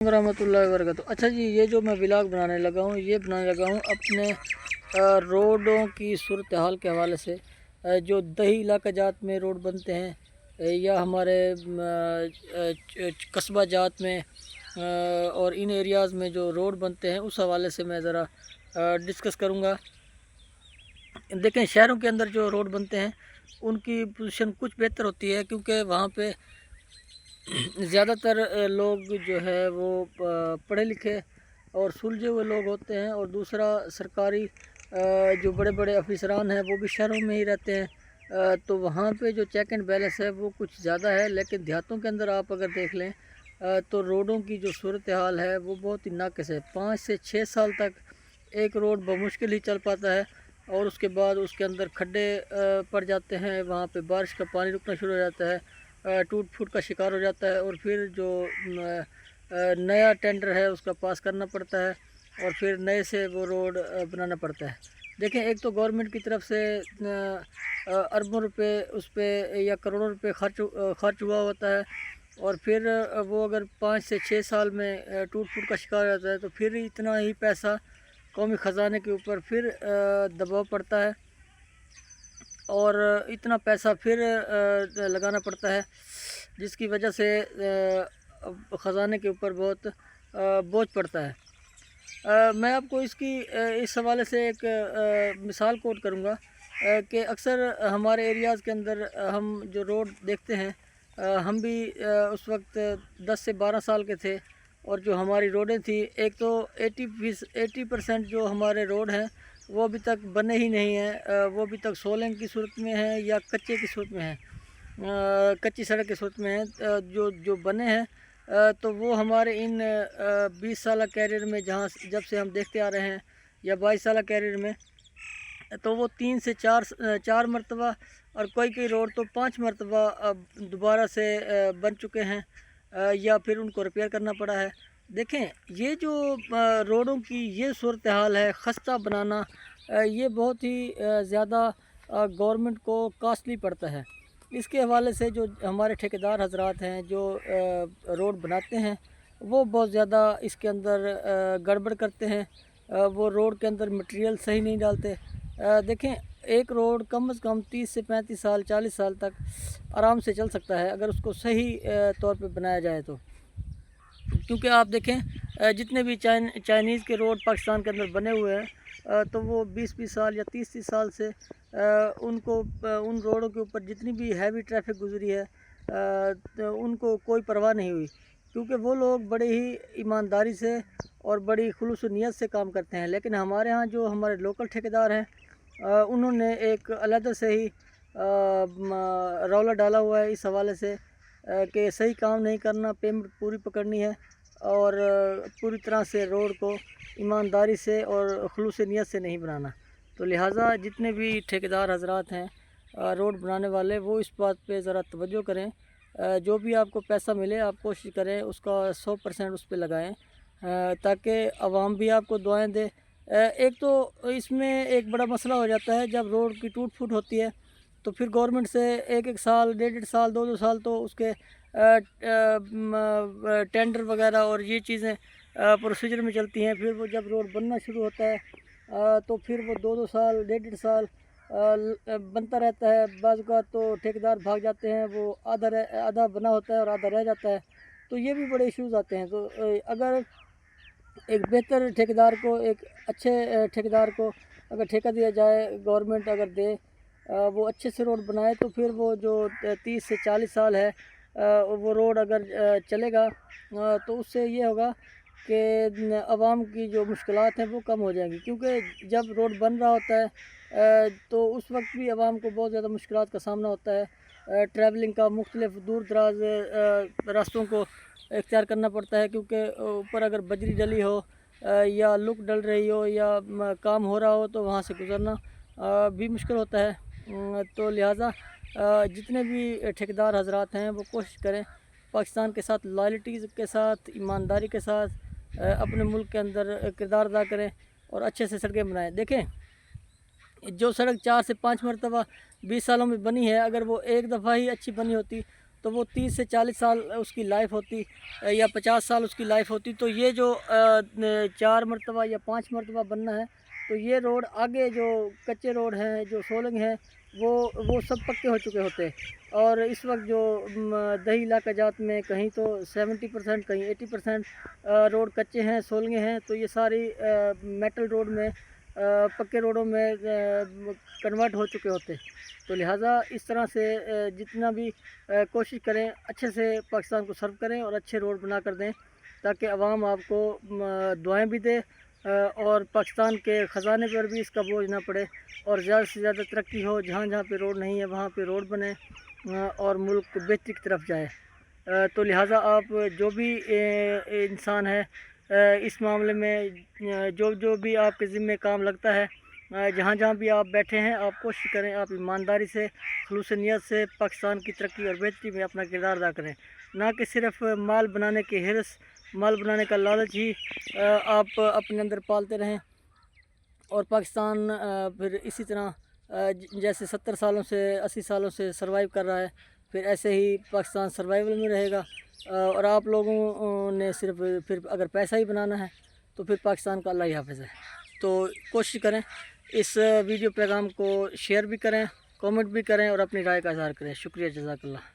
रहमतुल्लाहि व बरकातहू। अच्छा जी, ये जो मैं व्लॉग बनाने लगा हूँ, ये बनाने लगा हूँ अपने रोडों की सूरत हाल के हवाले से। जो दही इलाका जात में रोड बनते हैं या हमारे कस्बा जात में और इन एरियाज़ में जो रोड बनते हैं, उस हवाले से मैं ज़रा डिस्कस करूँगा। देखें, शहरों के अंदर जो रोड बनते हैं उनकी पोजीशन कुछ बेहतर होती है, क्योंकि वहाँ पे ज़्यादातर लोग जो है वो पढ़े लिखे और सुलझे हुए लोग होते हैं, और दूसरा सरकारी जो बड़े बड़े अफसरान हैं वो भी शहरों में ही रहते हैं। तो वहाँ पे जो चेक एंड बैलेंस है वो कुछ ज़्यादा है। लेकिन देहातों के अंदर आप अगर देख लें तो रोडों की जो सूरत हाल है वो बहुत ही नाक़िस है। 5 से 6 साल तक एक रोड बमुश्किल ही चल पाता है, और उसके बाद उसके अंदर खड्डे पड़ जाते हैं, वहाँ पे बारिश का पानी रुकना शुरू हो जाता है, टूट फूट का शिकार हो जाता है, और फिर जो नया टेंडर है उसका पास करना पड़ता है, और फिर नए से वो रोड बनाना पड़ता है। देखें, एक तो गवर्नमेंट की तरफ से अरबों रुपए उस पर या करोड़ों रुपए खर्च हुआ होता है, और फिर वो अगर 5 से 6 साल में टूट फूट का शिकार हो जाता है तो फिर इतना ही पैसा कौमी ख़जाने के ऊपर फिर दबाव पड़ता है, और इतना पैसा फिर लगाना पड़ता है, जिसकी वजह से ख़जाने के ऊपर बहुत बोझ पड़ता है। मैं आपको इस हवाले से एक मिसाल कोट करूँगा कि अक्सर हमारे एरियाज़ के अंदर हम जो रोड देखते हैं, हम भी उस वक्त 10 से 12 साल के थे, और जो हमारी रोडें थी, एक तो 80% जो हमारे रोड हैं वो अभी तक बने ही नहीं हैं। वो अभी तक सोलिंग की सूरत में हैं या कच्चे की सूरत में हैं, कच्ची सड़क की सूरत में हैं। जो बने हैं तो वो हमारे इन 20 साल कैरियर में जब से हम देखते आ रहे हैं, या 22 साल कैरियर में, तो वो 3 से 4 मरतबा, और कोई रोड तो 5 मरतबा दोबारा से बन चुके हैं, या फिर उनको रिपेयर करना पड़ा है। देखें, ये जो रोडों की ये सूरत हाल है, खस्ता बनाना, ये बहुत ही ज़्यादा गवर्नमेंट को कॉस्टली पड़ता है। इसके हवाले से जो हमारे ठेकेदार हजरात हैं जो रोड बनाते हैं, वो बहुत ज़्यादा इसके अंदर गड़बड़ करते हैं। वो रोड के अंदर मटेरियल सही नहीं डालते। देखें, एक रोड कम से कम 30 से 35 साल 40 साल तक आराम से चल सकता है, अगर उसको सही तौर पे बनाया जाए तो। क्योंकि आप देखें, जितने भी चाइनीज़ के रोड पाकिस्तान के अंदर बने हुए हैं, तो वो 20-20 साल या 30-30 साल से उन रोडों के ऊपर जितनी भी हैवी ट्रैफिक गुजरी है, तो उनको कोई परवाह नहीं हुई, क्योंकि वो लोग बड़े ही ईमानदारी से और बड़ी खुलूस नीयत से काम करते हैं। लेकिन हमारे यहाँ जो हमारे लोकल ठेकेदार हैं, उन्होंने एक अलग से ही रौला डाला हुआ है इस हवाले से कि सही काम नहीं करना, पेमेंट पूरी पकड़नी है, और पूरी तरह से रोड को ईमानदारी से और खुलूस नीयत से नहीं बनाना। तो लिहाजा जितने भी ठेकेदार हजरात हैं, रोड बनाने वाले, वो इस बात पे ज़रा तवज्जो करें। जो भी आपको पैसा मिले आप कोशिश करें उसका 100% उस पर लगाएँ, ताकि आवाम भी आपको दुआएं दे। एक तो इसमें एक बड़ा मसला हो जाता है, जब रोड की टूट फूट होती है तो फिर गवर्नमेंट से 1-1 साल, 1.5 साल, 2-2 साल तो उसके टेंडर वगैरह और ये चीज़ें प्रोसीजर में चलती हैं। फिर वो जब रोड बनना शुरू होता है तो फिर वो 2-2 साल, 1.5 साल बनता रहता है। बाज़ औक़ात तो ठेकेदार भाग जाते हैं, वो आधा बना होता है और आधा रह जाता है, तो ये भी बड़े इश्यूज़ आते हैं। तो अगर एक बेहतर ठेकेदार को, एक अच्छे ठेकेदार को अगर ठेका दिया जाए, गवर्नमेंट अगर दे, वो अच्छे से रोड बनाए, तो फिर वो जो 30 से 40 साल है वो रोड अगर चलेगा, तो उससे ये होगा कि आवाम की जो मुश्किलात हैं वो कम हो जाएंगी। क्योंकि जब रोड बन रहा होता है तो उस वक्त भी आवाम को बहुत ज़्यादा मुश्किलात का सामना होता है। ट्रैवलिंग का मुख्तलिफ दूर दराज रास्तों को इख्तियार करना पड़ता है, क्योंकि ऊपर अगर बजरी डली हो या लुक डल रही हो या काम हो रहा हो, तो वहाँ से गुज़रना भी मुश्किल होता है। तो लिहाजा जितने भी ठेकेदार हजरात हैं वो कोशिश करें पाकिस्तान के साथ लॉयल्टी के साथ, ईमानदारी के साथ अपने मुल्क के अंदर किरदार अदा करें और अच्छे से सड़कें बनाएं। देखें, जो सड़क 4 से 5 मरतबा 20 सालों में बनी है, अगर वो एक दफ़ा ही अच्छी बनी होती تو وہ 30 سے 40 سال اس کی لائف ہوتی یا 50 سال اس کی لائف ہوتی. تو یہ جو 4 مرتبہ یا 5 مرتبہ بننا ہے تو یہ روڈ آگے جو کچے روڈ ہیں جو سولنگ ہیں وہ سب پکے ہو چکے ہوتے ہیں. اور اس وقت جو دیہی علاقہ جات میں کہیں تو 70% کہیں 80% روڈ کچے ہیں سولنگے ہیں. تو یہ ساری میٹل روڈ میں پکے روڈوں میں کنورٹ ہو چکے ہوتے. تو لہٰذا اس طرح سے جتنا بھی کوشش کریں اچھے سے پاکستان کو سرو کریں اور اچھے روڈ بنا کر دیں تاکہ عوام آپ کو دعائیں بھی دے اور پاکستان کے خزانے پر بھی اس کا بوجھ نہ پڑے اور زیادہ سے زیادہ ترقی ہو. جہاں جہاں پہ روڈ نہیں ہے وہاں پہ روڈ بنے اور ملک بہتری کی طرف جائے. تو لہٰذا آپ جو بھی انسان ہے اس معاملے میں جو بھی آپ کے ذمہ کام لگتا ہے جہاں جہاں بھی آپ بیٹھے ہیں آپ کوشش کریں آپ ایمانداری سے خلوص نیت سے پاکستان کی ترقی اور بہتری میں اپنا کردار ادا کریں. نہ کہ صرف مال بنانے کی حرص مال بنانے کا لالچ ہی آپ اپنے اندر پالتے رہیں اور پاکستان پھر اسی طرح جیسے 70 سالوں سے 80 سالوں سے سروائیو کر رہا ہے پھر ایسے ہی پاکستان سروائیول میں رہے گا. اور آپ لوگوں نے صرف پھر اگر پیسہ ہی بنانا ہے تو پھر پاکستان کا اللہ ہی حافظ ہے. تو کوشش کریں اس ویڈیو پیغام کو شیئر بھی کریں کامنٹ بھی کریں اور اپنی رائے کا اظہار کریں. شکریہ جزاک اللہ.